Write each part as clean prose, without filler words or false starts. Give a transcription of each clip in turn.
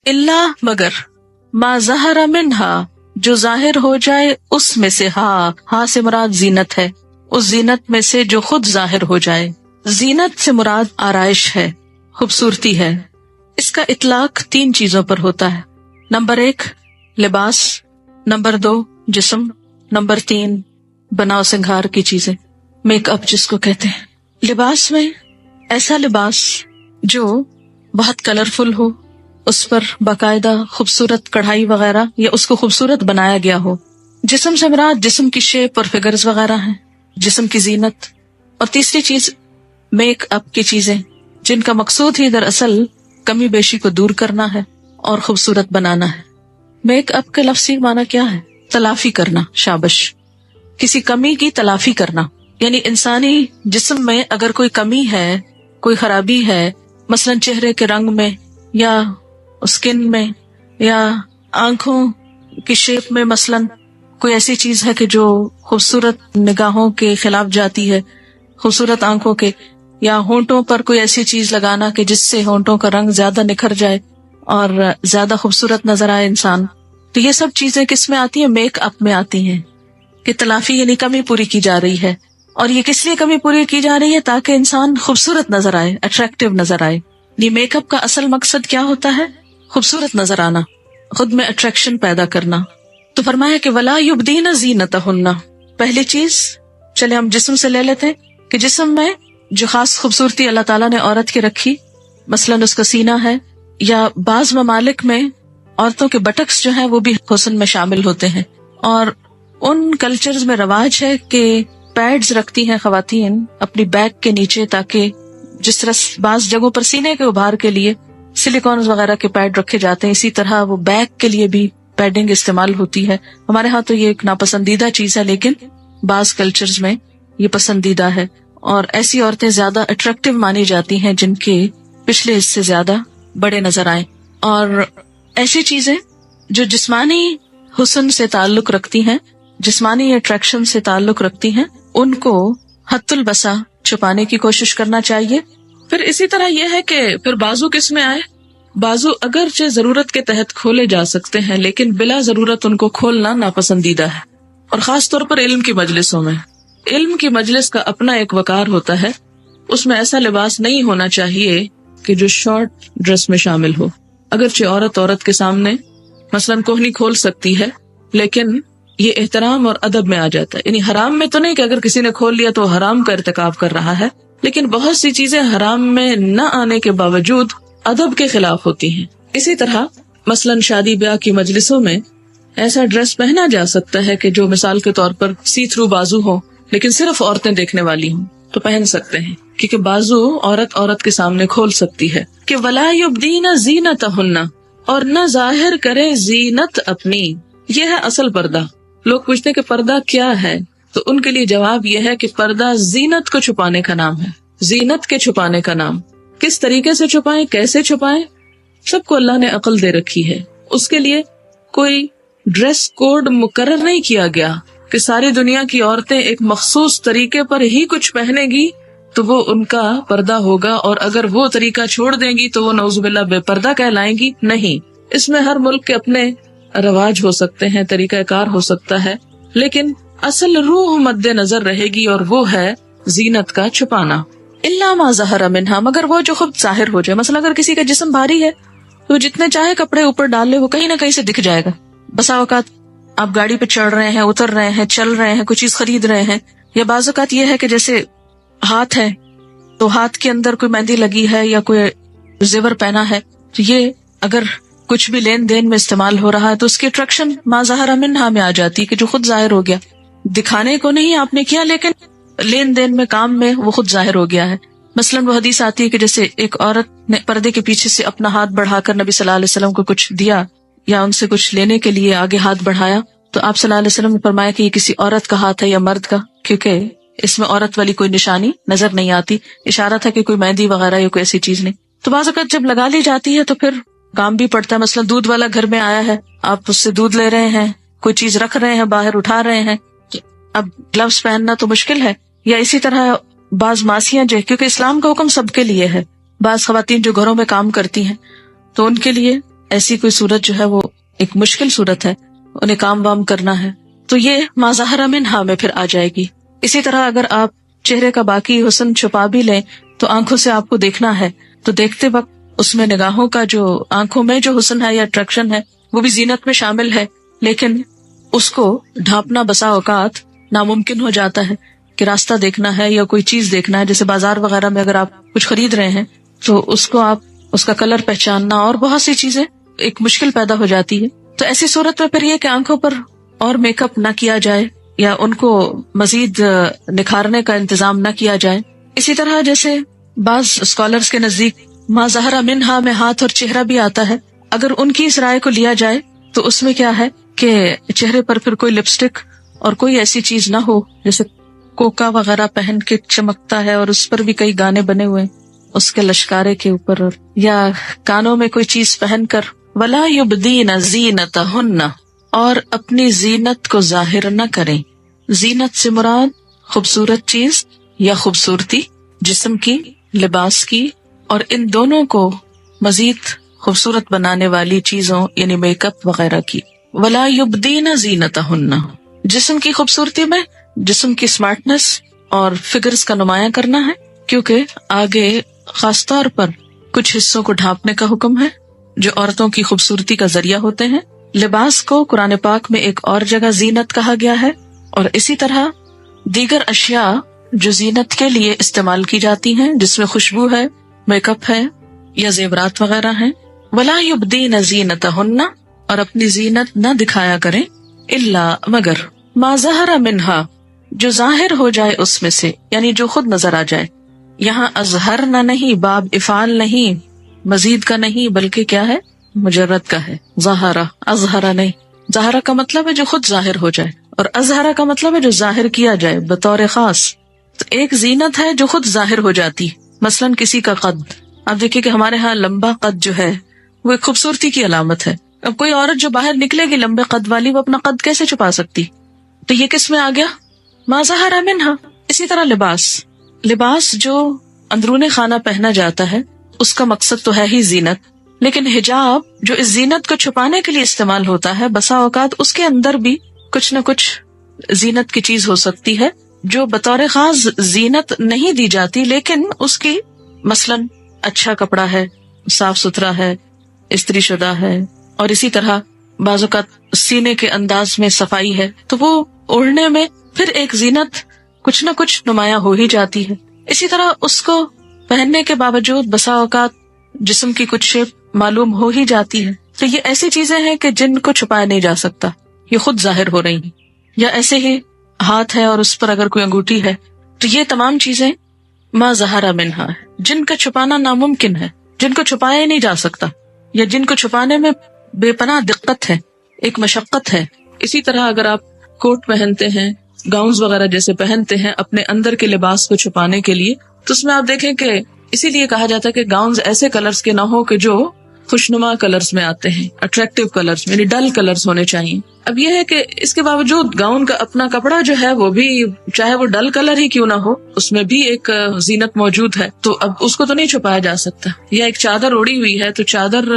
اللہ مگر، ما ظہر منہا جو ظاہر ہو جائے اس میں سے، ہاں سے مراد زینت ہے، اس زینت میں سے جو خود ظاہر ہو جائے. زینت سے مراد آرائش ہے، خوبصورتی ہے. اس کا اطلاق 3 چیزوں پر ہوتا ہے. نمبر 1 لباس، نمبر 2 جسم، نمبر 3 بناؤ سنگھار کی چیزیں، میک اپ جس کو کہتے ہیں. لباس میں ایسا لباس جو بہت کلرفل ہو، اس پر باقاعدہ خوبصورت کڑھائی وغیرہ یا اس کو خوبصورت بنایا گیا ہو. جسم سے مراد جسم کی شیپ اور فگرز وغیرہ ہیں، جسم کی زینت. اور تیسری چیز میک اپ کی چیزیں، جن کا مقصود ہی دراصل کمی بیشی کو دور کرنا ہے اور خوبصورت بنانا ہے. میک اپ کے لفظی معنی کیا ہے؟ تلافی کرنا. شابش. کسی کمی کی تلافی کرنا، یعنی انسانی جسم میں اگر کوئی کمی ہے، کوئی خرابی ہے، مثلا چہرے کے رنگ میں یا اسکن میں یا آنکھوں کی شیپ میں، مثلا کوئی ایسی چیز ہے کہ جو خوبصورت نگاہوں کے خلاف جاتی ہے، خوبصورت آنکھوں کے، یا ہونٹوں پر کوئی ایسی چیز لگانا کہ جس سے ہونٹوں کا رنگ زیادہ نکھر جائے اور زیادہ خوبصورت نظر آئے انسان. تو یہ سب چیزیں کس میں آتی ہیں؟ میک اپ میں آتی ہیں. کہ تلافی یعنی کمی پوری کی جا رہی ہے. اور یہ کس لیے کمی پوری کی جا رہی ہے؟ تاکہ انسان خوبصورت نظر آئے، اٹریکٹیو نظر آئے. یہ میک اپ کا اصل مقصد کیا ہوتا ہے؟ خوبصورت نظر آنا، خود میں اٹریکشن پیدا کرنا. تو فرمایا کہ وَلَا يُبْدِينَ زِينَتَهُنَّ. پہلی چیز چلے ہم جسم سے لے لیتے ہیں کہ جسم میں جو خاص خوبصورتی اللہ تعالیٰ نے عورت کی رکھی، مثلاً اس کا سینہ ہے، یا بعض ممالک میں عورتوں کے بٹکس جو ہیں وہ بھی حسن میں شامل ہوتے ہیں. اور ان کلچرز میں رواج ہے کہ پیڈز رکھتی ہیں خواتین اپنی بیک کے نیچے، تاکہ جس طرح بعض جگہوں پر سینے کے ابھار کے لیے سلیکونز وغیرہ کے پیڈ رکھے جاتے ہیں، اسی طرح وہ بیک کے لیے بھی پیڈنگ استعمال ہوتی ہے. ہمارے ہاں تو یہ ایک ناپسندیدہ چیز ہے، لیکن بعض کلچرز میں یہ پسندیدہ ہے. اور ایسی عورتیں زیادہ اٹریکٹیو مانی جاتی ہیں جن کے پچھلے حصے زیادہ بڑے نظر آئیں. اور ایسی چیزیں جو جسمانی حسن سے تعلق رکھتی ہیں، جسمانی اٹریکشن سے تعلق رکھتی ہیں، ان کو حد البسا چھپانے کی کوشش کرنا چاہیے. پھر اسی طرح یہ ہے کہ پھر بازو کس میں آئے؟ بازو اگرچہ ضرورت کے تحت کھولے جا سکتے ہیں، لیکن بلا ضرورت ان کو کھولنا ناپسندیدہ ہے. اور خاص طور پر علم کی مجلسوں میں. علم کی مجلس کا اپنا ایک وقار ہوتا ہے، اس میں ایسا لباس نہیں ہونا چاہیے کہ جو شارٹ ڈریس میں شامل ہو. اگرچہ عورت کے سامنے مثلاً کوہنی کھول سکتی ہے، لیکن یہ احترام اور ادب میں آ جاتا ہے. یعنی حرام میں تو نہیں کہ اگر کسی نے کھول لیا تو حرام کا ارتکاب کر رہا ہے، لیکن بہت سی چیزیں حرام میں نہ آنے کے باوجود ادب کے خلاف ہوتی ہیں. اسی طرح مثلاً شادی بیاہ کی مجلسوں میں ایسا ڈریس پہنا جا سکتا ہے کہ جو مثال کے طور پر سی تھرو بازو ہو، لیکن صرف عورتیں دیکھنے والی ہوں تو پہن سکتے ہیں، کیونکہ بازو عورت کے سامنے کھول سکتی ہے. کہ وَلَا يُبْدِينَ زِينَتَهُنَّ، اور نہ ظاہر کرے زینت اپنی. یہ ہے اصل پردہ. لوگ پوچھتے ہیں کہ پردہ کیا ہے، تو ان کے لیے جواب یہ ہے کہ پردہ زینت کو چھپانے کا نام ہے، زینت کے چھپانے کا نام. کس طریقے سے چھپائیں، کیسے چھپائیں، سب کو اللہ نے عقل دے رکھی ہے. اس کے لیے کوئی ڈریس کوڈ مقرر نہیں کیا گیا کہ ساری دنیا کی عورتیں ایک مخصوص طریقے پر ہی کچھ پہنے گی تو وہ ان کا پردہ ہوگا، اور اگر وہ طریقہ چھوڑ دیں گی تو وہ نعوذ باللہ بے پردہ کہلائیں گی. نہیں، اس میں ہر ملک کے اپنے رواج ہو سکتے ہیں، طریقہ کار ہو سکتا ہے، لیکن اصل روح مد نظر رہے گی، اور وہ ہے زینت کا چھپانا. الا ما ظہر منہا، مگر وہ جو خود ظاہر ہو جائے. مثلا اگر کسی کا جسم بھاری ہے تو جتنے چاہے کپڑے اوپر ڈال لے، وہ کہیں نہ کہیں سے دکھ جائے گا. بسا اوقات آپ گاڑی پہ چڑھ رہے ہیں، اتر رہے ہیں، چل رہے ہیں، کوئی چیز خرید رہے ہیں، یا بعض اوقات یہ ہے کہ جیسے ہاتھ ہے تو ہاتھ کے اندر کوئی مہندی لگی ہے یا کوئی زیور پہنا ہے، تو یہ اگر کچھ بھی لین دین میں استعمال ہو رہا ہے تو اس کی اٹریکشن ما ظہر منہا میں آ جاتی کہ جو خود ظاہر ہو گیا. دکھانے کو نہیں آپ نے کیا، لیکن لین دین میں، کام میں وہ خود ظاہر ہو گیا ہے. مثلاً وہ حدیث آتی ہے کہ جیسے ایک عورت نے پردے کے پیچھے سے اپنا ہاتھ بڑھا کر نبی صلی اللہ علیہ وسلم کو کچھ دیا یا ان سے کچھ لینے کے لیے آگے ہاتھ بڑھایا، تو آپ صلی اللہ علیہ وسلم نے فرمایا کہ یہ کسی عورت کا ہاتھ ہے یا مرد کا، کیونکہ اس میں عورت والی کوئی نشانی نظر نہیں آتی. اشارہ تھا کہ کوئی مہندی وغیرہ یا کوئی ایسی چیز نہیں. تو بعض اوقات جب لگا لی جاتی ہے تو پھر کام بھی پڑتا ہے. مثلا دودھ والا گھر میں آیا ہے، آپ اس سے دودھ لے رہے ہیں، کوئی چیز رکھ رہے ہیں، باہر اٹھا رہے ہیں، اب گلوز پہننا تو مشکل ہے. یا اسی طرح بعض ماسیاں جو، کیونکہ اسلام کا حکم سب کے لیے ہے، بعض خواتین جو گھروں میں کام کرتی ہیں تو ان کے لیے ایسی کوئی صورت جو ہے وہ ایک مشکل صورت ہے, انہیں کام وام کرنا ہے, تو یہ ما ظہر منہا میں پھر آ جائے گی. اسی طرح اگر آپ چہرے کا باقی حسن چھپا بھی لیں تو آنکھوں سے آپ کو دیکھنا ہے, تو دیکھتے وقت اس میں نگاہوں کا جو آنکھوں میں جو حسن ہے یا اٹریکشن ہے وہ بھی زینت میں شامل ہے, لیکن اس کو ڈھانپنا بسا اوقات ناممکن ہو جاتا ہے کہ راستہ دیکھنا ہے یا کوئی چیز دیکھنا ہے, جیسے بازار وغیرہ میں اگر آپ کچھ خرید رہے ہیں تو اس کو آپ اس کا کلر پہچاننا اور بہت سی چیزیں ایک مشکل پیدا ہو جاتی ہے. تو ایسی صورت میں پھر یہ کہ آنکھوں پر اور میک اپ نہ کیا جائے یا ان کو مزید نکھارنے کا انتظام نہ کیا جائے. اسی طرح جیسے بعض اسکالرز کے نزدیک ما ظہر منہا میں ہاتھ اور چہرہ بھی آتا ہے. اگر ان کی اس رائے کو لیا جائے تو اس میں کیا ہے کہ چہرے پر پھر کوئی لپسٹک اور کوئی ایسی چیز نہ ہو جیسے کوکا وغیرہ پہن کے چمکتا ہے اور اس پر بھی کئی گانے بنے ہوئے اس کے لشکارے کے اوپر, یا کانوں میں کوئی چیز پہن کر ولا یبدین زینتہن, اور اپنی زینت کو ظاہر نہ کریں. زینت سے مراد خوبصورت چیز یا خوبصورتی جسم کی, لباس کی, اور ان دونوں کو مزید خوبصورت بنانے والی چیزوں یعنی میک اپ وغیرہ کی. ولا یبدین زینتہن, جسم کی خوبصورتی میں جسم کی سمارٹنس اور فگرز کا نمایاں کرنا ہے, کیونکہ آگے خاص طور پر کچھ حصوں کو ڈھانپنے کا حکم ہے جو عورتوں کی خوبصورتی کا ذریعہ ہوتے ہیں. لباس کو قرآن پاک میں ایک اور جگہ زینت کہا گیا ہے, اور اسی طرح دیگر اشیاء جو زینت کے لیے استعمال کی جاتی ہیں جس میں خوشبو ہے, میک اپ ہے یا زیورات وغیرہ ہیں. ولا یبدین زینتہن, اور اپنی زینت نہ دکھایا کریں, الا مگر ما ظہر منہا, جو ظاہر ہو جائے اس میں سے, یعنی جو خود نظر آ جائے. یہاں اظہر نہ نہیں, باب افعال نہیں, مزید کا نہیں, بلکہ کیا ہے مجرد کا ہے. ظاہرہ اظہرہ نہیں. ظاہرہ کا مطلب ہے جو خود ظاہر ہو جائے, اور اظہرہ کا مطلب ہے جو ظاہر کیا جائے بطور خاص. تو ایک زینت ہے جو خود ظاہر ہو جاتی, مثلاً کسی کا قد. آپ دیکھیے کہ ہمارے ہاں لمبا قد جو ہے وہ ایک خوبصورتی کی علامت ہے. اب کوئی عورت جو باہر نکلے گی لمبے قد والی, وہ اپنا قد کیسے چھپا سکتی؟ تو یہ کس میں آ گیا؟ ما ظہر منہا. اسی طرح لباس جو اندرون خانہ پہنا جاتا ہے اس کا مقصد تو ہے ہی زینت, لیکن حجاب جو اس زینت کو چھپانے کے لیے استعمال ہوتا ہے بسا اوقات اس کے اندر بھی کچھ نہ کچھ زینت کی چیز ہو سکتی ہے جو بطور خاص زینت نہیں دی جاتی, لیکن اس کی مثلاً اچھا کپڑا ہے, صاف ستھرا ہے, استری شدہ ہے, اور اسی طرح بعض اوقات سینے کے انداز میں صفائی ہے, تو وہ اوڑھنے میں پھر ایک زینت کچھ نہ کچھ نمایاں ہو ہی جاتی ہے. اسی طرح اس کو پہننے کے باوجود بسا اوقات جسم کی کچھ شیپ معلوم ہو ہی جاتی ہے. تو یہ ایسی چیزیں ہیں کہ جن کو چھپایا نہیں جا سکتا, یہ خود ظاہر ہو رہی ہیں. یا ایسے ہی ہاتھ ہے اور اس پر اگر کوئی انگوٹھی ہے, تو یہ تمام چیزیں ما ظہر منہا ہے, جن کا چھپانا ناممکن ہے, جن کو چھپایا ہی نہیں جا سکتا, یا جن کو چھپانے میں بے پناہ دقت ہے, ایک مشقت ہے. اسی طرح اگر آپ کوٹ پہنتے ہیں, گاؤنز وغیرہ جیسے پہنتے ہیں اپنے اندر کے لباس کو چھپانے کے لیے, تو اس میں آپ دیکھیں کہ اسی لیے کہا جاتا ہے کہ گاؤنز ایسے کلرز کے نہ ہو کہ جو خوشنما کلرز میں آتے ہیں, اٹریکٹیو کلرز یعنی ڈل کلرز ہونے چاہیے. اب یہ ہے کہ اس کے باوجود گاؤن کا اپنا کپڑا جو ہے وہ بھی چاہے وہ ڈل کلر ہی کیوں نہ ہو, اس میں بھی ایک زینت موجود ہے, تو اب اس کو تو نہیں چھپایا جا سکتا. یا ایک چادر اوڑی ہوئی ہے تو چادر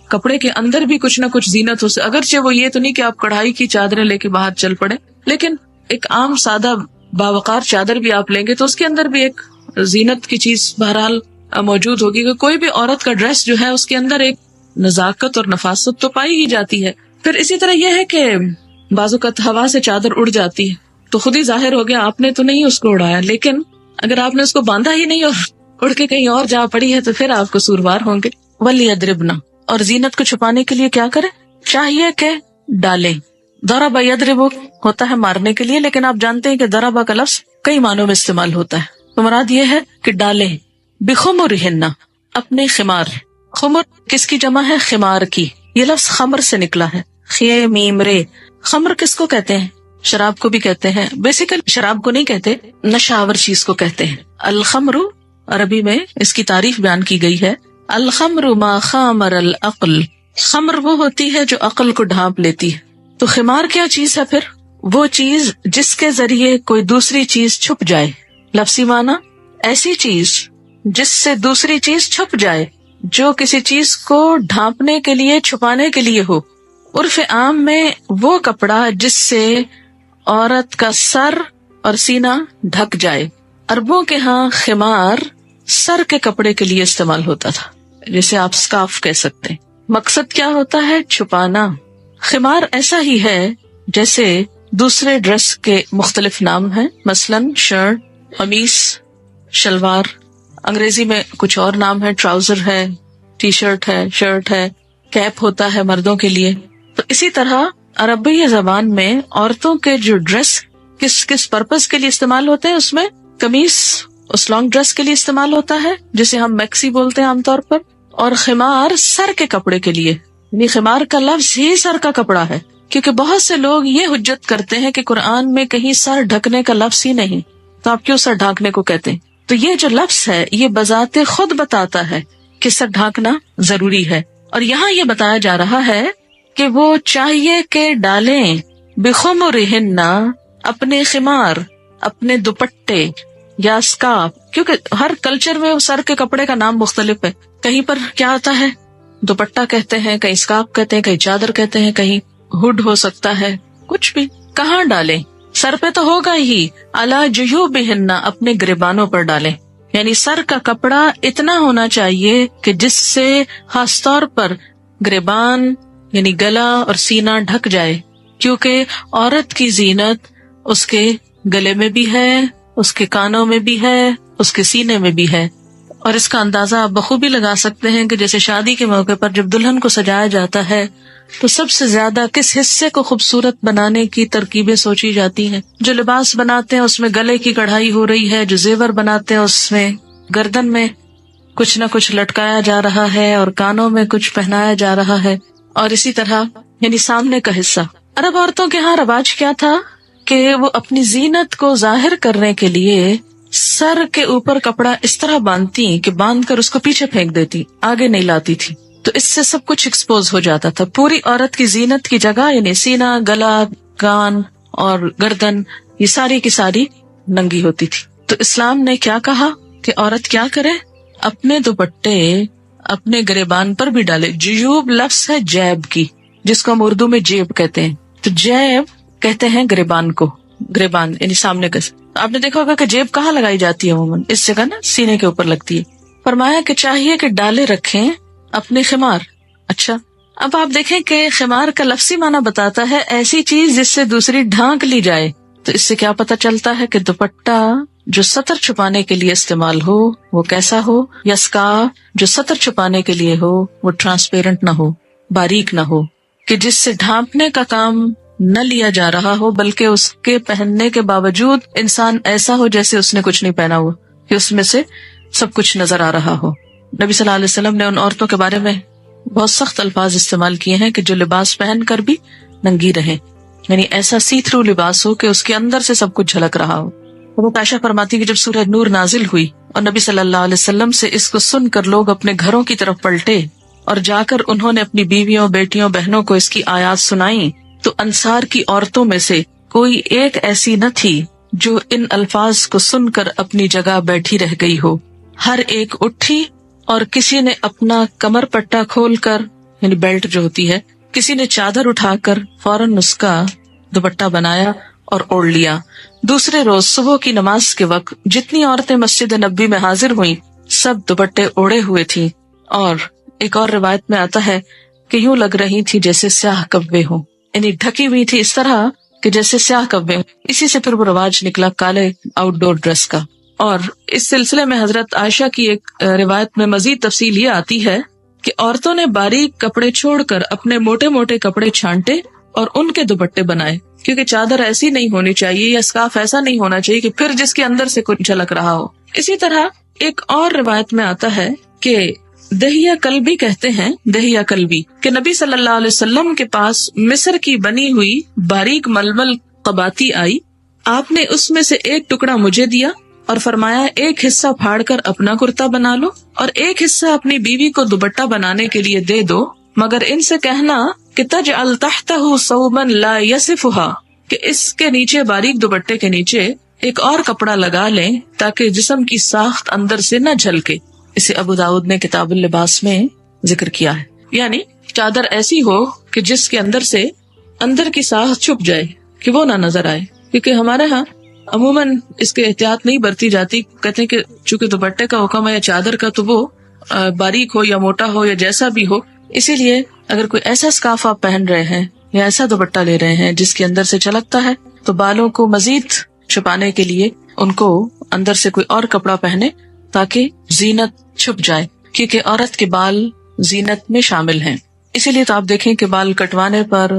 کپڑے کے اندر بھی کچھ نہ کچھ زینت ہو سکتا, اگرچہ وہ یہ تو نہیں کہ آپ کڑھائی کی چادریں لے کے باہر چل پڑے, لیکن ایک عام سادہ باوقار چادر بھی آپ لیں گے تو اس کے اندر بھی ایک زینت کی چیز بہرحال موجود ہوگی. کہ کوئی بھی عورت کا ڈریس جو ہے اس کے اندر ایک نزاکت اور نفاست تو پائی ہی جاتی ہے. پھر اسی طرح یہ ہے کہ بعض اوقات ہوا سے چادر اڑ جاتی ہے تو خود ہی ظاہر ہو گیا, آپ نے تو نہیں اس کو اڑایا, لیکن اگر آپ نے اس کو باندھا ہی نہیں اور اڑ کے کہیں اور جا پڑی ہے تو پھر آپ کو سوروار ہوں گے. وَلْيَضْرِبْنَ, اور زینت کو چھپانے کے لیے کیا کریں, چاہیے کہ ڈالیں. ضرب یضرب ہوتا ہے مارنے کے لیے, لیکن آپ جانتے ہیں کہ ضرب کا لفظ کئی معنوں میں استعمال ہوتا ہے, تو مراد یہ ہے کہ ڈالیں. بخمرہن, اپنے خمار. خمر کس کی جمع ہے, خمار کی. یہ لفظ خمر سے نکلا ہے, خے میم رے. خمر کس کو کہتے ہیں, شراب کو بھی کہتے ہیں. بیسیکلی شراب کو نہیں کہتے, نشاور چیز کو کہتے ہیں. الخمر عربی میں اس کی تعریف بیان کی گئی ہے, الخمر ما خامر العقل. خمر وہ ہوتی ہے جو عقل کو ڈھانپ لیتی ہے. تو خمار کیا چیز ہے پھر, وہ چیز جس کے ذریعے کوئی دوسری چیز چھپ جائے. لفظی معنی ایسی چیز جس سے دوسری چیز چھپ جائے, جو کسی چیز کو ڈھانپنے کے لیے، چھپانے کے لیے ہو. عرف عام میں وہ کپڑا جس سے عورت کا سر اور سینہ ڈھک جائے. عربوں کے ہاں خمار سر کے کپڑے کے لیے استعمال ہوتا تھا، جسے آپ اسکارف کہہ سکتے ہیں. مقصد کیا ہوتا ہے؟ چھپانا. خمار ایسا ہی ہے جیسے دوسرے ڈریس کے مختلف نام ہیں، مثلاً شرٹ، قمیص، شلوار. انگریزی میں کچھ اور نام ہے، ٹراؤزر ہے، ٹی شرٹ ہے، شرٹ ہے، کیپ ہوتا ہے مردوں کے لیے. تو اسی طرح عربی زبان میں عورتوں کے جو ڈریس کس کس پرپز کے لیے استعمال ہوتے ہیں، اس میں قمیص اس لانگ ڈریس کے لیے استعمال ہوتا ہے جسے ہم میکسی بولتے ہیں عام طور پر، اور خمار سر کے کپڑے کے لیے. یعنی خمار کا لفظ ہی سر کا کپڑا ہے، کیونکہ بہت سے لوگ یہ حجت کرتے ہیں کہ قرآن میں کہیں سر ڈھکنے کا لفظ ہی نہیں، تو آپ کیوں سر ڈھانکنے کو کہتے ہیں؟ تو یہ جو لفظ ہے یہ بذات خود بتاتا ہے کہ سر ڈھانکنا ضروری ہے. اور یہاں یہ بتایا جا رہا ہے کہ وہ چاہیے کہ ڈالیں بخمرہن، اپنے خمار، اپنے دوپٹے یا اسکارف، کیونکہ ہر کلچر میں سر کے کپڑے کا نام مختلف ہے. کہیں پر کیا آتا ہے؟ دوپٹہ کہتے ہیں، کہیں اسکارف کہتے ہیں، کہیں چادر کہتے ہیں، کہیں ہوڈ ہو سکتا ہے، کچھ بھی. کہاں ڈالیں؟ سر پہ تو ہوگا ہی. علی جیوبہن، اپنے گریبانوں پر ڈالیں. یعنی سر کا کپڑا اتنا ہونا چاہیے کہ جس سے خاص طور پر گریبان یعنی گلا اور سینہ ڈھک جائے، کیونکہ عورت کی زینت اس کے گلے میں بھی ہے، اس کے کانوں میں بھی ہے، اس کے سینے میں بھی ہے. اور اس کا اندازہ آپ بخوبی لگا سکتے ہیں کہ جیسے شادی کے موقع پر جب دلہن کو سجایا جاتا ہے تو سب سے زیادہ کس حصے کو خوبصورت بنانے کی ترکیبیں سوچی جاتی ہیں. جو لباس بناتے ہیں اس میں گلے کی کڑھائی ہو رہی ہے، جو زیور بناتے ہیں اس میں گردن میں کچھ نہ کچھ لٹکایا جا رہا ہے اور کانوں میں کچھ پہنایا جا رہا ہے، اور اسی طرح یعنی سامنے کا حصہ. عرب عورتوں کے ہاں رواج کیا تھا کہ وہ اپنی زینت کو ظاہر کرنے کے لیے سر کے اوپر کپڑا اس طرح باندھتی کہ باندھ کر اس کو پیچھے پھینک دیتی، آگے نہیں لاتی تھی. تو اس سے سب کچھ ایکسپوز ہو جاتا تھا. پوری عورت کی زینت کی جگہ یعنی سینہ، گلا، کان اور گردن یہ ساری کی ساری ننگی ہوتی تھی. تو اسلام نے کیا کہا کہ عورت کیا کرے؟ اپنے دوپٹے اپنے گریبان پر بھی ڈالے. جیوب لفظ ہے جیب کی، جس کو ہم اردو میں جیب کہتے ہیں. تو جیب کہتے ہیں گریبان کو، گریبان یعنی سامنے کا. آپ نے دیکھا ہوگا کہ جیب کہاں لگائی جاتی ہے عموماً؟ اس جگہ نا، سینے کے اوپر لگتی ہے. فرمایا کہ چاہیے کہ ڈالے رکھیں اپنے خمار. اچھا، اب آپ دیکھیں کہ خمار کا لفظی معنی بتاتا ہے ایسی چیز جس سے دوسری ڈھانک لی جائے. تو اس سے کیا پتہ چلتا ہے کہ دوپٹہ جو سطر چھپانے کے لیے استعمال ہو وہ کیسا ہو، یا اسکارف جو سطر چھپانے کے لیے ہو وہ ٹرانسپیرنٹ نہ ہو، باریک نہ ہو، کہ جس سے ڈھانپنے کا کام نہ لیا جا رہا ہو، بلکہ اس کے پہننے کے باوجود انسان ایسا ہو جیسے اس نے کچھ نہیں پہنا ہوا، کہ اس میں سے سب کچھ نظر آ رہا ہو. نبی صلی اللہ علیہ وسلم نے ان عورتوں کے بارے میں بہت سخت الفاظ استعمال کیے ہیں کہ جو لباس پہن کر بھی ننگی رہیں، یعنی ایسا سی تھرو لباس ہو کہ اس کے اندر سے سب کچھ جھلک رہا ہو. وہ عائشہ فرماتی کہ جب سورہ نور نازل ہوئی اور نبی صلی اللہ علیہ وسلم سے اس کو سن کر لوگ اپنے گھروں کی طرف پلٹے اور جا کر انہوں نے اپنی بیویوں، بیٹیوں، بہنوں کو اس کی آیات سنائیں، تو انصار کی عورتوں میں سے کوئی ایک ایسی نہ تھی جو ان الفاظ کو سن کر اپنی جگہ بیٹھی رہ گئی ہو. ہر ایک اٹھی اور کسی نے اپنا کمر پٹا کھول کر یعنی بیلٹ جو ہوتی ہے، کسی نے چادر اٹھا کر فوراً اس کا دوپٹہ بنایا اور اوڑھ لیا. دوسرے روز صبح کی نماز کے وقت جتنی عورتیں مسجد نبوی میں حاضر ہوئیں سب دوپٹے اوڑھے ہوئے تھی، اور ایک اور روایت میں آتا ہے کہ یوں لگ رہی تھی جیسے سیاہ کبے ہوں، یعنی ڈھکی ہوئی تھی اس طرح کہ جیسے سیاہ کبے. اسی سے پھر وہ رواج نکلا کالے آؤٹ ڈور ڈریس کا. اور اس سلسلے میں حضرت عائشہ کی ایک روایت میں مزید تفصیل یہ آتی ہے کہ عورتوں نے باریک کپڑے چھوڑ کر اپنے موٹے موٹے کپڑے چھانٹے اور ان کے دوپٹے بنائے، کیونکہ چادر ایسی نہیں ہونی چاہیے یا اسکارف ایسا نہیں ہونا چاہیے کہ پھر جس کے اندر سے کچھ جھلک رہا ہو. اسی طرح ایک اور روایت میں آتا ہے کہ دہیہ کلبی کہتے ہیں، دہیہ کلبی، کہ نبی صلی اللہ علیہ وسلم کے پاس مصر کی بنی ہوئی باریک ململ قباتی آئی. آپ نے اس میں سے ایک ٹکڑا مجھے دیا اور فرمایا ایک حصہ پھاڑ کر اپنا کرتا بنا لو اور ایک حصہ اپنی بیوی کو دوپٹہ بنانے کے لیے دے دو، مگر ان سے کہنا کہ تجعل تحتہ ثوبا لا یصفھا، کہ اس کے نیچے باریک دوپٹے کے نیچے ایک اور کپڑا لگا لیں تاکہ جسم کی ساخت اندر سے نہ جھلکے. اسے ابو داؤد نے کتاب اللباس میں ذکر کیا ہے، یعنی چادر ایسی ہو کہ جس کے اندر سے اندر کی ساخت چھپ جائے کہ وہ نہ نظر آئے، کیونکہ ہمارے ہاں عموماً اس کے احتیاط نہیں برتی جاتی. کہتے ہیں کہ چونکہ دوپٹے کا حکم ہے یا چادر کا تو وہ باریک ہو یا موٹا ہو یا جیسا بھی ہو، اسی لیے اگر کوئی ایسا اسکارف آپ پہن رہے ہیں یا ایسا دوپٹہ لے رہے ہیں جس کے اندر سے چلکتا ہے تو بالوں کو مزید چھپانے کے لیے ان کو اندر سے کوئی اور کپڑا پہنے تاکہ زینت چھپ جائے، کیونکہ عورت کے بال زینت میں شامل ہیں. اسی لیے تو آپ دیکھیں کہ بال کٹوانے پر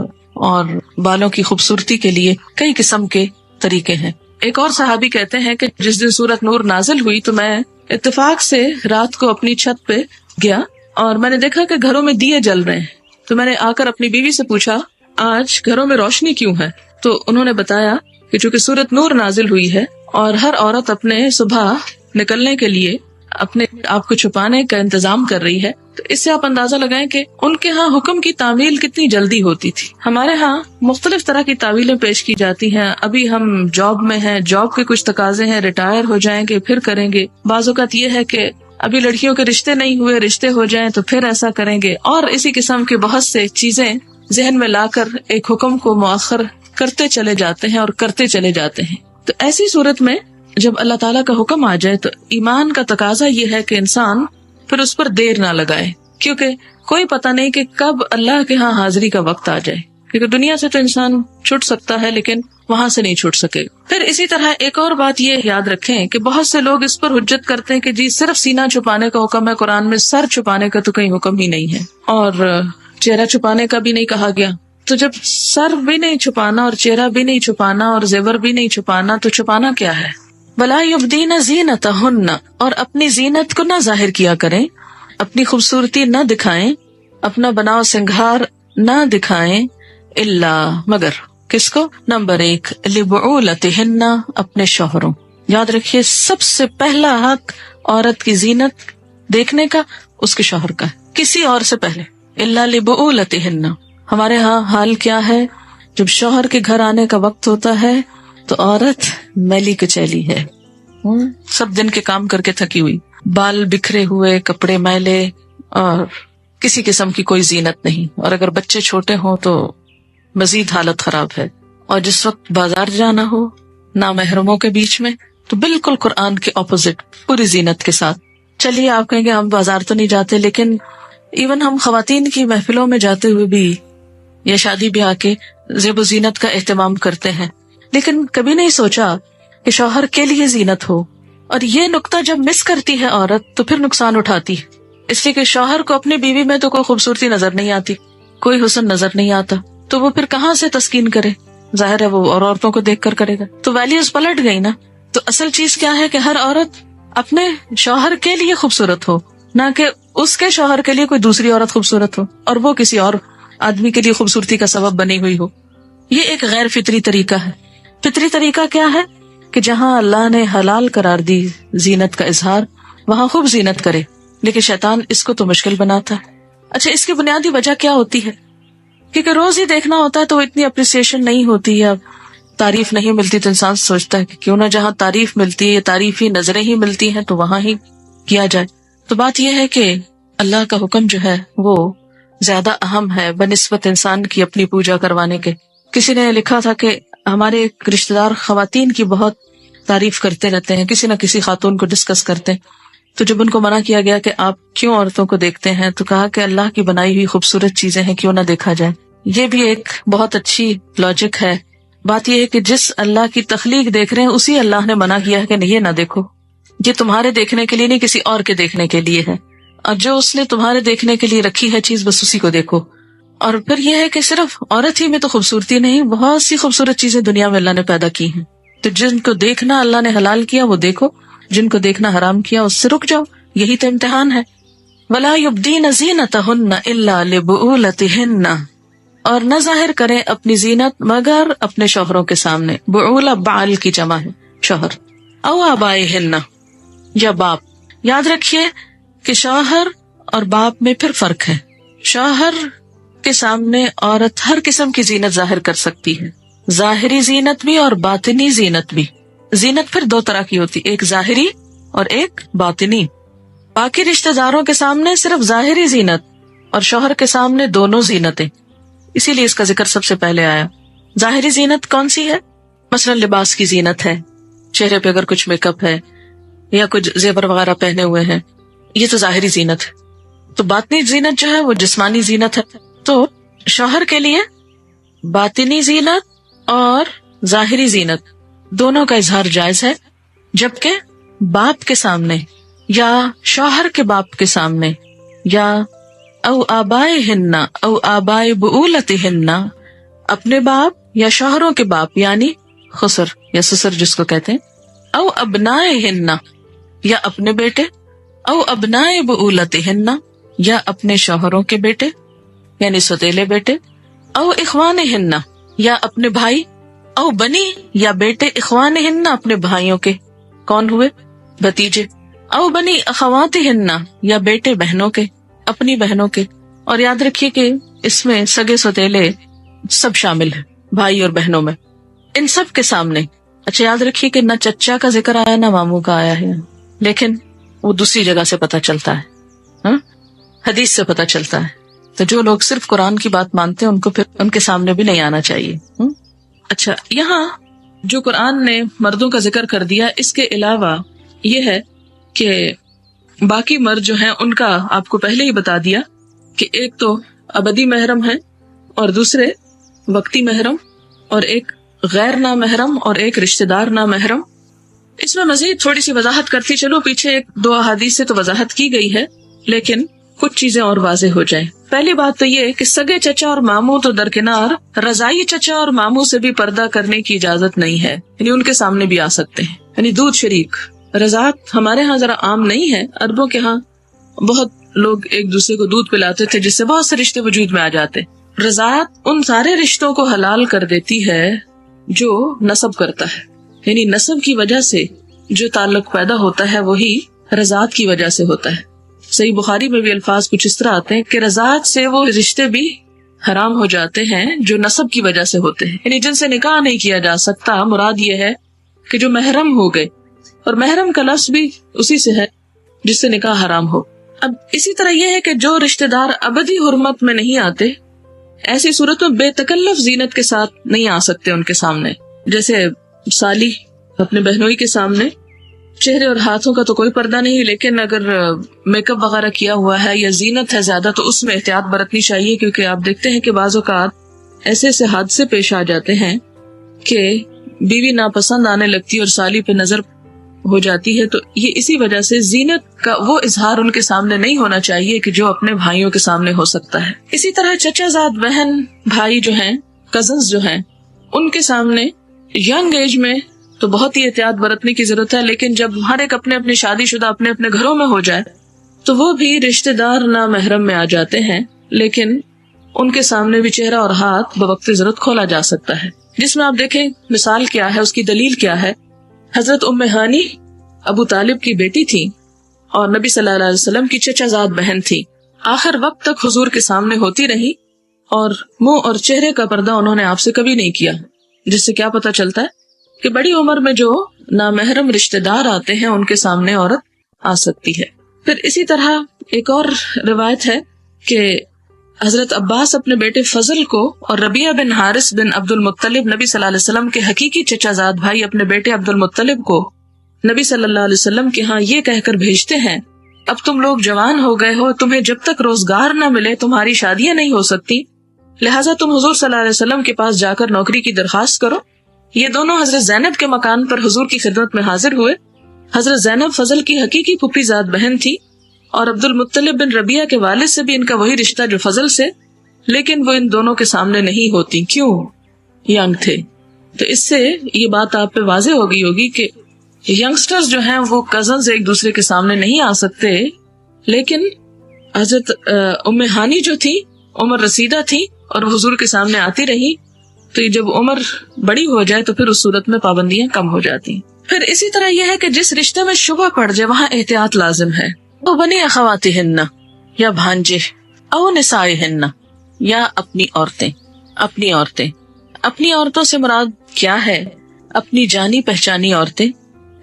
اور بالوں کی خوبصورتی کے لیے کئی قسم کے طریقے ہیں. ایک اور صحابی کہتے ہیں کہ جس دن سورت نور نازل ہوئی تو میں اتفاق سے رات کو اپنی چھت پہ گیا اور میں نے دیکھا کہ گھروں میں دیے جل رہے ہیں. تو میں نے آ کر اپنی بیوی سے پوچھا آج گھروں میں روشنی کیوں ہے؟ تو انہوں نے بتایا کہ چونکہ سورت نور نازل ہوئی ہے اور ہر عورت اپنے صبح نکلنے کے لیے اپنے آپ کو چھپانے کا انتظام کر رہی ہے، تو اس سے آپ اندازہ لگائیں کہ ان کے ہاں حکم کی تعمیل کتنی جلدی ہوتی تھی. ہمارے ہاں مختلف طرح کی تعویلیں پیش کی جاتی ہیں. ابھی ہم جاب میں ہیں، جاب کے کچھ تقاضے ہیں، ریٹائر ہو جائیں گے پھر کریں گے. بعض اوقات یہ ہے کہ ابھی لڑکیوں کے رشتے نہیں ہوئے، رشتے ہو جائیں تو پھر ایسا کریں گے، اور اسی قسم کے بہت سے چیزیں ذہن میں لا کر ایک حکم کو مؤخر کرتے چلے جاتے ہیں اور کرتے چلے جاتے ہیں. تو ایسی صورت میں جب اللہ تعالیٰ کا حکم آ جائے تو ایمان کا تقاضا یہ ہے کہ انسان پھر اس پر دیر نہ لگائے، کیونکہ کوئی پتہ نہیں کہ کب اللہ کے ہاں حاضری کا وقت آ جائے. کیونکہ دنیا سے تو انسان چھٹ سکتا ہے لیکن وہاں سے نہیں چھٹ سکے. پھر اسی طرح ایک اور بات یہ یاد رکھیں کہ بہت سے لوگ اس پر حجت کرتے ہیں کہ جی صرف سینہ چھپانے کا حکم ہے قرآن میں، سر چھپانے کا تو کہیں حکم ہی نہیں ہے اور چہرہ چھپانے کا بھی نہیں کہا گیا. تو جب سر بھی نہیں چھپانا اور چہرہ بھی نہیں چھپانا اور زیور بھی نہیں چھپانا تو چھپانا کیا ہے؟ وَلَا يُبْدِينَ زِينَتَهُنَّ، اور اپنی زینت کو نہ ظاہر کیا کریں، اپنی خوبصورتی نہ دکھائیں، اپنا بناؤ سنگھار نہ دکھائیں، الا مگر کس کو؟ نمبر 1 لِبُعُولَتِهِنَّ، اپنے شوہروں. یاد رکھیے سب سے پہلا حق عورت کی زینت دیکھنے کا اس کے شوہر کا ہے، کسی اور سے پہلے. الا لِبُعُولَتِهِنَّ. ہمارے ہاں حال کیا ہے؟ جب شوہر کے گھر آنے کا وقت ہوتا ہے تو عورت میلی کچیلی ہے، سب دن کے کام کر کے تھکی ہوئی، بال بکھرے ہوئے، کپڑے میلے اور کسی قسم کی کوئی زینت نہیں. اور اگر بچے چھوٹے ہوں تو مزید حالت خراب ہے. اور جس وقت بازار جانا ہو نامحرموں کے بیچ میں تو بالکل قرآن کے اپوزٹ پوری زینت کے ساتھ. چلیے آپ کہیں گے ہم بازار تو نہیں جاتے، لیکن ایون ہم خواتین کی محفلوں میں جاتے ہوئے بھی یا شادی بیاہ کے زیب و زینت کا اہتمام کرتے ہیں، لیکن کبھی نہیں سوچا کہ شوہر کے لیے زینت ہو. اور یہ نقطہ جب مس کرتی ہے عورت تو پھر نقصان اٹھاتی ہے، اس لیے کہ شوہر کو اپنی بیوی میں تو کوئی خوبصورتی نظر نہیں آتی، کوئی حسن نظر نہیں آتا، تو وہ پھر کہاں سے تسکین کرے؟ ظاہر ہے وہ اور عورتوں کو دیکھ کر کرے گا. تو ویلیوز پلٹ گئی نا. تو اصل چیز کیا ہے کہ ہر عورت اپنے شوہر کے لیے خوبصورت ہو، نہ کہ اس کے شوہر کے لیے کوئی دوسری عورت خوبصورت ہو اور وہ کسی اور آدمی کے لیے خوبصورتی کا سبب بنی ہوئی ہو. یہ ایک غیر فطری طریقہ ہے. فطری طریقہ کیا ہے کہ جہاں اللہ نے حلال قرار دی زینت کا اظہار، وہاں خوب زینت کرے، لیکن شیطان اس کو تو مشکل بناتا ہے. اچھا، اس کی بنیادی وجہ کیا ہوتی ہے؟ کیونکہ روز ہی دیکھنا ہوتا ہے تو اتنی اپریسیشن نہیں ہوتی ہے، تعریف نہیں ملتی تو انسان سوچتا ہے کہ کیوں نہ جہاں تعریف ملتی ہے، تعریفی نظریں ہی ملتی ہیں تو وہاں ہی کیا جائے. تو بات یہ ہے کہ اللہ کا حکم جو ہے وہ زیادہ اہم ہے بنسبت انسان کی اپنی پوجا کروانے کے. کسی نے لکھا تھا کہ ہمارے رشتہ دار خواتین کی بہت تعریف کرتے رہتے ہیں، کسی نہ کسی خاتون کو ڈسکس کرتے ہیں. تو جب ان کو منع کیا گیا کہ آپ کیوں عورتوں کو دیکھتے ہیں تو کہا کہ اللہ کی بنائی ہوئی خوبصورت چیزیں ہیں، کیوں نہ دیکھا جائے. یہ بھی ایک بہت اچھی لاجک ہے. بات یہ ہے کہ جس اللہ کی تخلیق دیکھ رہے ہیں اسی اللہ نے منع کیا ہے کہ یہ نہ دیکھو، یہ تمہارے دیکھنے کے لیے نہیں کسی اور کے دیکھنے کے لیے ہے، اور جو اس نے تمہارے دیکھنے کے لیے رکھی ہے چیز بس اسی کو دیکھو. اور پھر یہ ہے کہ صرف عورت ہی میں تو خوبصورتی نہیں، بہت سی خوبصورت چیزیں دنیا میں اللہ نے پیدا کی ہیں. تو جن کو دیکھنا اللہ نے حلال کیا وہ دیکھو، جن کو دیکھنا حرام کیا اس سے رک جاؤ. یہی تو امتحان ہے. وَلَا يُبْدِينَ زِينَتَهُنَّ إِلَّا لِبُعُولَتِهِنَّ، اور نہ ظاہر کریں اپنی زینت مگر اپنے شوہروں کے سامنے. بعولہ بعل کی جمع ہے، شوہر. او آبائہن، یا باپ. یاد رکھیے کہ شوہر اور باپ میں پھر فرق ہے. شوہر کے سامنے عورت ہر قسم کی زینت ظاہر کر سکتی ہے، ظاہری زینت بھی اور باطنی زینت بھی. زینت پھر دو طرح کی ہوتی، ایک ظاہری اور ایک باطنی. باقی رشتہ داروں کے سامنے صرف ظاہری زینت اور شوہر کے سامنے دونوں زینتیں، اسی لیے اس کا ذکر سب سے پہلے آیا۔ ظاہری زینت کون سی ہے؟ مثلا لباس کی زینت ہے، چہرے پہ اگر کچھ میک اپ ہے یا کچھ زیور وغیرہ پہنے ہوئے ہیں، یہ تو ظاہری زینت ہے۔ تو باطنی زینت جو ہے وہ جسمانی زینت ہے۔ تو شوہر کے لیے باطنی زینت اور ظاہری زینت دونوں کا اظہار جائز ہے، جبکہ باپ کے سامنے یا شوہر کے باپ کے سامنے یا او آبائہن او آباء بعولتہن، اپنے باپ یا شوہروں کے باپ یعنی خسر یا سسر جس کو کہتے ہیں، او ابنائہن یا اپنے بیٹے، او ابناء بعولتہن یا اپنے شوہروں کے بیٹے یعنی سوتیلے بیٹے، او اخوانہن یا اپنے بھائی، او بنی یا بیٹے اخوانہن اپنے بھائیوں کے، کون ہوئے؟ بھتیجے، او بنی اخواتہن یا بیٹے بہنوں کے، اپنی بہنوں کے۔ اور یاد رکھیے کہ اس میں سگے سوتیلے سب شامل ہیں، بھائی اور بہنوں میں، ان سب کے سامنے۔ اچھا یاد رکھیے کہ نہ چچا کا ذکر آیا نہ ماموں کا آیا ہے، لیکن وہ دوسری جگہ سے پتہ چلتا ہے، حدیث سے پتہ چلتا ہے۔ تو جو لوگ صرف قرآن کی بات مانتے ہیں ان کو پھر ان کے سامنے بھی نہیں آنا چاہیے۔ اچھا، یہاں جو قرآن نے مردوں کا ذکر کر دیا، اس کے علاوہ یہ ہے کہ باقی مرد جو ہیں ان کا آپ کو پہلے ہی بتا دیا کہ ایک تو ابدی محرم ہے اور دوسرے وقتی محرم اور ایک غیر نامحرم اور ایک رشتہ دار نامحرم۔ اس میں مزید تھوڑی سی وضاحت کرتی چلو، پیچھے ایک دو احادیث سے تو وضاحت کی گئی ہے لیکن کچھ چیزیں اور واضح ہو جائیں۔ پہلی بات تو یہ کہ سگے چچا اور ماموں تو درکنار، رضائی چچا اور ماموں سے بھی پردہ کرنے کی اجازت نہیں ہے، یعنی ان کے سامنے بھی آ سکتے ہیں۔ یعنی دودھ شریک رضاعت ہمارے ہاں ذرا عام نہیں ہے، عربوں کے ہاں بہت لوگ ایک دوسرے کو دودھ پلاتے تھے جس سے بہت سے رشتے وجود میں آ جاتے۔ رضاعت ان سارے رشتوں کو حلال کر دیتی ہے جو نسب کرتا ہے، یعنی نسب کی وجہ سے جو تعلق پیدا ہوتا ہے وہی رضاعت کی وجہ سے ہوتا ہے۔ صحیح بخاری میں بھی الفاظ کچھ اس طرح آتے ہیں کہ رضاعت سے وہ رشتے بھی حرام ہو جاتے ہیں جو نسب کی وجہ سے ہوتے ہیں، یعنی جن سے نکاح نہیں کیا جا سکتا۔ مراد یہ ہے کہ جو محرم ہو گئے، اور محرم کا لفظ بھی اسی سے ہے جس سے نکاح حرام ہو۔ اب اسی طرح یہ ہے کہ جو رشتہ دار ابدی حرمت میں نہیں آتے، ایسی صورت میں بے تکلف زینت کے ساتھ نہیں آ سکتے ان کے سامنے، جیسے سالی اپنے بہنوئی کے سامنے چہرے اور ہاتھوں کا تو کوئی پردہ نہیں، لیکن اگر میک اپ وغیرہ کیا ہوا ہے یا زینت ہے زیادہ تو اس میں احتیاط برتنی چاہیے، کیونکہ آپ دیکھتے ہیں کہ بعض اوقات ایسے ایسے حادثے پیش آ جاتے ہیں کہ بیوی ناپسند آنے لگتی اور سالی پہ نظر ہو جاتی ہے۔ تو یہ اسی وجہ سے زینت کا وہ اظہار ان کے سامنے نہیں ہونا چاہیے کہ جو اپنے بھائیوں کے سامنے ہو سکتا ہے۔ اسی طرح چچا زاد بہن بھائی جو ہیں، کزنز جو ہیں، ان کے سامنے ینگ ایج میں تو بہت ہی احتیاط برتنے کی ضرورت ہے، لیکن جب ہر ایک اپنے اپنے شادی شدہ اپنے اپنے گھروں میں ہو جائے تو وہ بھی رشتہ دار نامحرم میں آ جاتے ہیں، لیکن ان کے سامنے بھی چہرہ اور ہاتھ بوقت ضرورت کھولا جا سکتا ہے، جس میں آپ دیکھیں مثال کیا ہے، اس کی دلیل کیا ہے۔ حضرت ام ہانی ابو طالب کی بیٹی تھی اور نبی صلی اللہ علیہ وسلم کی چچا زاد بہن تھی، آخر وقت تک حضور کے سامنے ہوتی رہی اور منہ اور چہرے کا پردہ انہوں نے آپ سے کبھی نہیں کیا، جس سے کیا پتہ چلتا ہے کہ بڑی عمر میں جو نامحرم رشتہ دار آتے ہیں ان کے سامنے عورت آ سکتی ہے۔ پھر اسی طرح ایک اور روایت ہے کہ حضرت عباس اپنے بیٹے فضل کو اور ربیعہ بن حارث بن عبد المطلب نبی صلی اللہ علیہ وسلم کے حقیقی چچا زاد بھائی اپنے بیٹے عبد المطلب کو نبی صلی اللہ علیہ وسلم کے ہاں یہ کہہ کر بھیجتے ہیں، اب تم لوگ جوان ہو گئے ہو، تمہیں جب تک روزگار نہ ملے تمہاری شادیاں نہیں ہو سکتی، لہٰذا تم حضور صلی اللہ علیہ وسلم کے پاس جا کر نوکری کی درخواست کرو۔ یہ دونوں حضرت زینب کے مکان پر حضور کی خدمت میں حاضر ہوئے۔ حضرت زینب فضل کی حقیقی پھوپھی زاد بہن تھی اور عبد المطلب بن ربیعہ کے والد سے بھی ان کا وہی رشتہ جو فضل سے، لیکن وہ ان دونوں کے سامنے نہیں ہوتی، کیوں؟ ینگ تھے۔ تو اس سے یہ بات آپ پہ واضح ہو گئی ہوگی کہ ینگسٹرز جو ہیں وہ کزنز ایک دوسرے کے سامنے نہیں آ سکتے، لیکن حضرت ام ہانی جو تھی عمر رسیدہ تھی اور حضور کے سامنے آتی رہی، تو جب عمر بڑی ہو جائے تو پھر اس صورت میں پابندیاں کم ہو جاتی ہیں۔ پھر اسی طرح یہ ہے کہ جس رشتے میں شبہ پڑ جائے وہاں احتیاط لازم ہے۔ وہ بنی اخواتہن یا بھانجے، او نسائہن یا اپنی عورتیں۔ اپنی عورتوں سے مراد کیا ہے؟ اپنی جانی پہچانی عورتیں،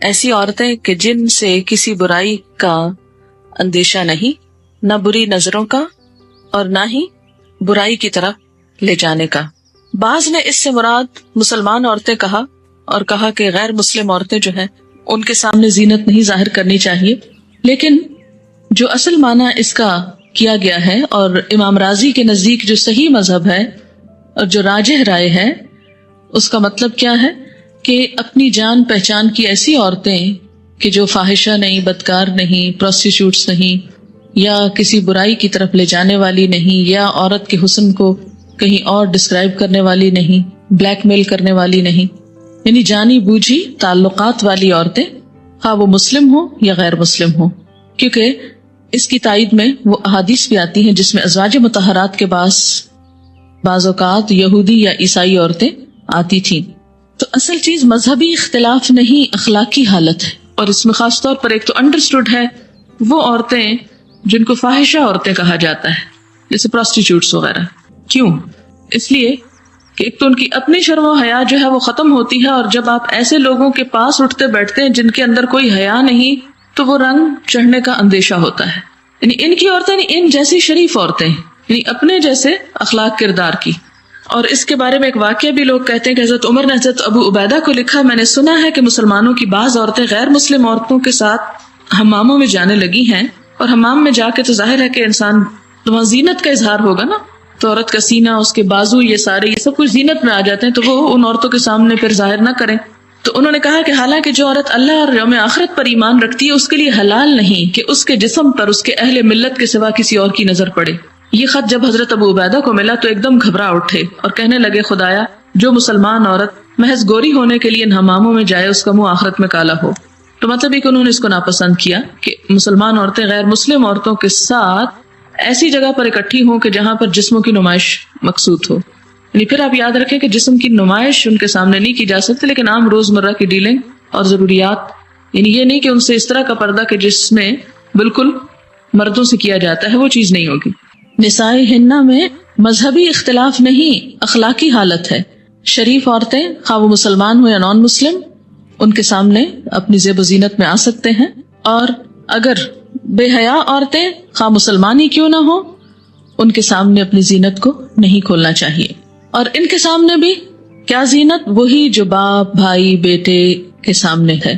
ایسی عورتیں کہ جن سے کسی برائی کا اندیشہ نہیں، نہ بری نظروں کا اور نہ ہی برائی کی طرف لے جانے کا۔ بعض نے اس سے مراد مسلمان عورتیں کہا اور کہا کہ غیر مسلم عورتیں جو ہیں ان کے سامنے زینت نہیں ظاہر کرنی چاہیے، لیکن جو اصل معنی اس کا کیا گیا ہے اور امام راضی کے نزدیک جو صحیح مذہب ہے اور جو راجح رائے ہے، اس کا مطلب کیا ہے کہ اپنی جان پہچان کی ایسی عورتیں کہ جو فاحشہ نہیں، بدکار نہیں، پروسٹیٹیوٹس نہیں، یا کسی برائی کی طرف لے جانے والی نہیں، یا عورت کے حسن کو کہیں اور ڈسکرائب کرنے والی نہیں، بلیک میل کرنے والی نہیں، یعنی جانی بوجھی تعلقات والی عورتیں، ہاں وہ مسلم ہوں یا غیر مسلم ہوں، کیونکہ اس کی تائید میں وہ احادیث بھی آتی ہیں جس میں ازواج مطہرات کے بعض اوقات یہودی یا عیسائی عورتیں آتی تھیں۔ تو اصل چیز مذہبی اختلاف نہیں، اخلاقی حالت ہے، اور اس میں خاص طور پر ایک تو انڈرسٹوڈ ہے وہ عورتیں جن کو فاحشہ عورتیں کہا جاتا ہے، جیسے پروسٹیٹیوٹس وغیرہ۔ کیوں؟ اس لیے کہ ایک تو ان کی اپنی شرم و حیا جو ہے وہ ختم ہوتی ہے، اور جب آپ ایسے لوگوں کے پاس اٹھتے بیٹھتے ہیں جن کے اندر کوئی حیا نہیں تو وہ رنگ چڑھنے کا اندیشہ ہوتا ہے۔ یعنی ان کی عورتیں، ان جیسی شریف عورتیں، یعنی اپنے جیسے اخلاق کردار کی۔ اور اس کے بارے میں ایک واقعہ بھی لوگ کہتے ہیں کہ حضرت عمر نے حضرت ابو عبیدہ کو لکھا، میں نے سنا ہے کہ مسلمانوں کی بعض عورتیں غیر مسلم عورتوں کے ساتھ حماموں میں جانے لگی ہیں، اور حمام میں جا کے تو ظاہر ہے کہ انسان وہاں زینت کا اظہار ہوگا نا، تو عورت کا سینہ، اس کے بازو، یہ سب کچھ زینت میں آ جاتے ہیں، تو وہ ان عورتوں کے سامنے پھر ظاہر نہ کریں۔ تو انہوں نے کہا کہ حالانکہ جو عورت اللہ اور یوم آخرت پر ایمان رکھتی ہے اس کے لیے حلال نہیں کہ اس کے جسم پر اس کے اہل ملت کے سوا کسی اور کی نظر پڑے۔ یہ خط جب حضرت ابو عبیدہ کو ملا تو ایک دم گھبرا اٹھے اور کہنے لگے، خدایا جو مسلمان عورت محض گوری ہونے کے لیے ان حماموں میں جائے اس کا منہ آخرت میں کالا ہو۔ تو مطلب یہ کہ انہوں نے اس کو ناپسند کیا کہ مسلمان عورتیں غیر مسلم عورتوں کے ساتھ ایسی جگہ پر اکٹھی ہوں کہ جہاں پر جسموں کی نمائش مقصود ہو۔ یعنی پھر آپ یاد رکھیں کہ جسم کی نمائش ان کے سامنے نہیں کی جا سکتی، لیکن عام روزمرہ کی ڈیلنگ اور ضروریات، یعنی یہ نہیں کہ ان سے اس طرح کا پردہ کہ جس میں بالکل مردوں سے کیا جاتا ہے، وہ چیز نہیں ہوگی۔ نساء ہنہ میں مذہبی اختلاف نہیں، اخلاقی حالت ہے۔ شریف عورتیں خواہ وہ مسلمان ہو یا نان مسلم، ان کے سامنے اپنی زیب و زینت میں آ سکتے ہیں، اور اگر بے حیا عورتیں خواہ مسلمان ہی کیوں نہ ہو، ان کے سامنے اپنی زینت کو نہیں کھولنا چاہیے۔ اور ان کے سامنے بھی کیا زینت؟ وہی جو باپ، بھائی، بیٹے کے سامنے ہے۔